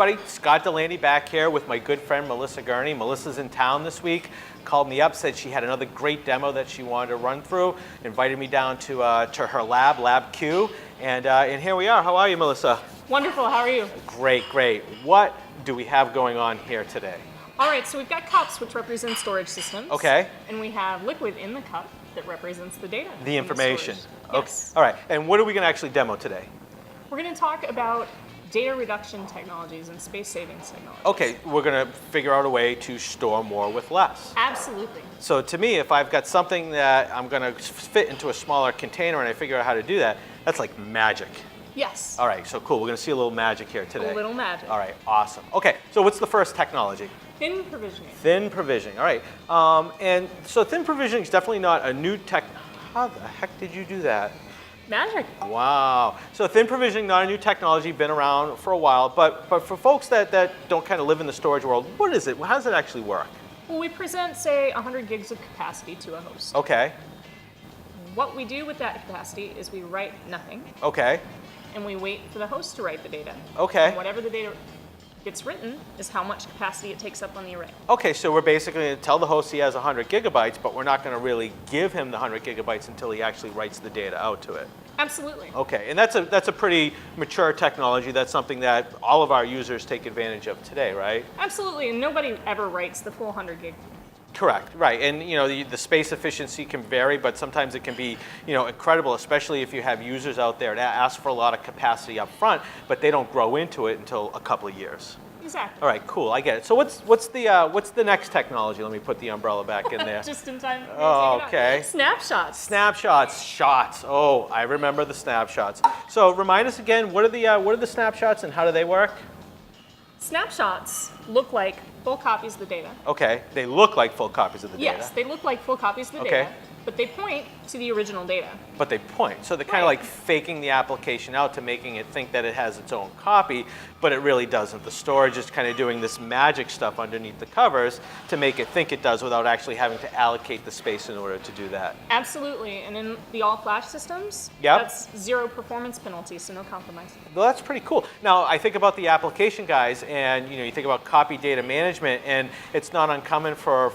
everybody, Scott Delaney back here with my good friend Melissa Gurney. Melissa's in town this week, called me up, said she had another great demo that she wanted to run through, invited me down to her lab, Lab Q, and here we are. How are you, Melissa? Wonderful, how are you? Great, great. What do we have going on here today? All right, so we've got cups, which represent storage systems. Okay. And we have liquid in the cup that represents the data. The information. The yes. Okay. All right, and what are we going to actually demo today? We're going to talk about data reduction technologies and space savings technologies. Okay, we're going to figure out a way to store more with less. Absolutely. So to me, if I've got something that I'm going to fit into a smaller container and I figure out how to do that, that's like magic. Yes. All right, so cool. We're going to see a little magic here today. A little magic. All right, awesome. Okay, so what's the first technology? Thin provisioning. Thin provisioning, all right. And so thin provisioning is definitely not a new tech. How the heck did you do that? Magic. Wow. So thin provisioning, not a new technology, been around for a while, but for folks that don't kind of live in the storage world, what is it? How does it actually work? Well, we present, say, 100 gigs of capacity to a host. Okay. What we do with that capacity is we write nothing. Okay. And we wait for the host to write the data. Okay. And whatever the data gets written is how much capacity it takes up on the array. Okay, so we're basically going to tell the host he has 100 gigabytes, but we're not going to really give him the 100 gigabytes until he actually writes the data out to it. Absolutely. Okay, and that's a pretty mature technology. That's something that all of our users take advantage of today, right? Absolutely, and nobody ever writes the full 100 gig. Correct, right, and the space efficiency can vary, but sometimes it can be incredible, especially if you have users out there that ask for a lot of capacity up front, but they don't grow into it until a couple of years. Exactly. All right, cool, I get it. So what's the next technology? Let me put the umbrella back in there. Just in time. Oh, okay. Snapshots. Snapshots, shots. Oh, I remember the snapshots. So remind us again, what are the snapshots and how do they work? Snapshots look like full copies of the data. Okay, they look like full copies of the data. Yes, they look like full copies of the Okay. data, but they point to the original data. But they point. So they're kind of Right. like faking the application out to making it think that it has its own copy, but it really doesn't. The storage is kind of doing this magic stuff underneath the covers to make it think it does without actually having to allocate the space in order to do that. Absolutely, and in the all-flash systems, Yep. that's zero performance penalty, so no compromise. Well, that's pretty cool. Now, I think about the application guys, and you think about copy data management, and it's not uncommon for a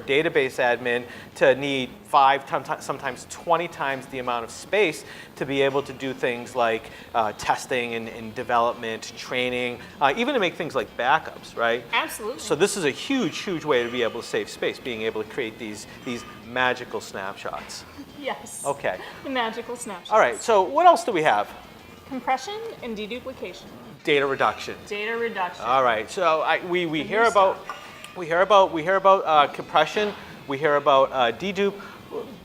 database admin to need 5, sometimes 20 times the amount of space to be able to do things like testing and development, training, even to make things like backups, right? Absolutely. So this is a huge, huge way to be able to save space, being able to create these magical snapshots. Yes. Okay. The magical snapshots. All right, so what else do we have? Compression and deduplication. Data reduction. Data reduction. All right, so we hear about compression, we hear about dedupe.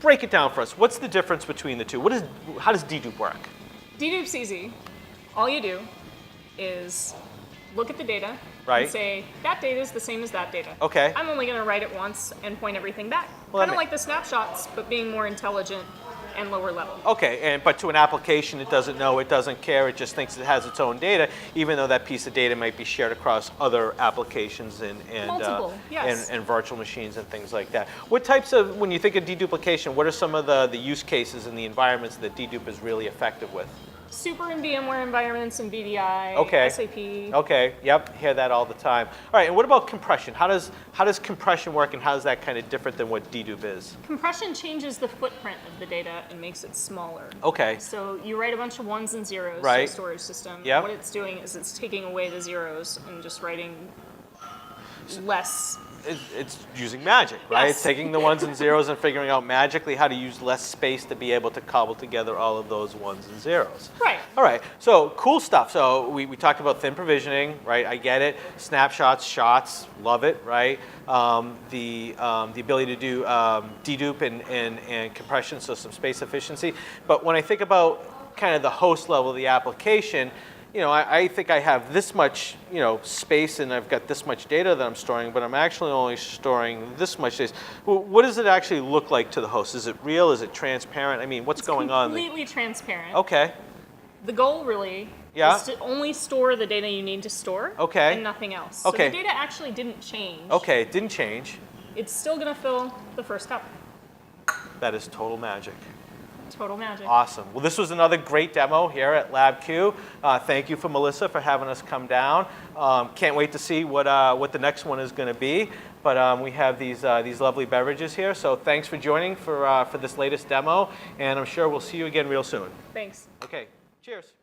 Break it down for us. What's the difference between the two? How does dedupe work? Dedupe's easy. All you do is look at the data Right. and say, that data is the same as that data. Okay. I'm only going to write it once and point everything back. Well, that Kind of like the snapshots, but being more intelligent and lower level. Okay, but to an application, it doesn't know, it doesn't care, it just thinks it has its own data, even though that piece of data might be shared across other applications and Multiple, yes. and virtual machines and things like that. What types of, when you think of deduplication, what are some of the use cases and the environments that dedupe is really effective with? Super and VMware environments and VDI, Okay. SAP. Okay, yep, hear that all the time. All right, and what about compression? How does compression work, and how is that kind of different than what dedupe is? Compression changes the footprint of the data and makes it smaller. Okay. So you write a bunch of ones and zeros Right. to a storage system. Yep. What it's doing is it's taking away the zeros and just writing less. It's using magic, right? Yes. It's taking the ones and zeros and figuring out magically how to use less space to be able to cobble together all of those ones and zeros. Right. All right, so cool stuff. So we talked about thin provisioning, right? I get it. Snapshots, shots, love it, right? The ability to do dedupe and compression, so some space efficiency. But when I think about kind of the host level of the application, I think I have this much, space and I've got this much data that I'm storing, but I'm actually only storing this much space. What does it actually look like to the host? Is it real? Is it transparent? I mean, what's going on? Completely transparent. Okay. The goal really Yeah. is to only store the data you need to store Okay. and nothing else. Okay. So the data actually didn't change. Okay, it didn't change. It's still going to fill the first cup. That is total magic. Total magic. Awesome. Well, this was another great demo here at LabQ. Thank you for Melissa for having us come down. Can't wait to see what the next one is going to be. But we have these lovely beverages here. So thanks for joining for this latest demo. And I'm sure we'll see you again real soon. Thanks. Okay. Cheers.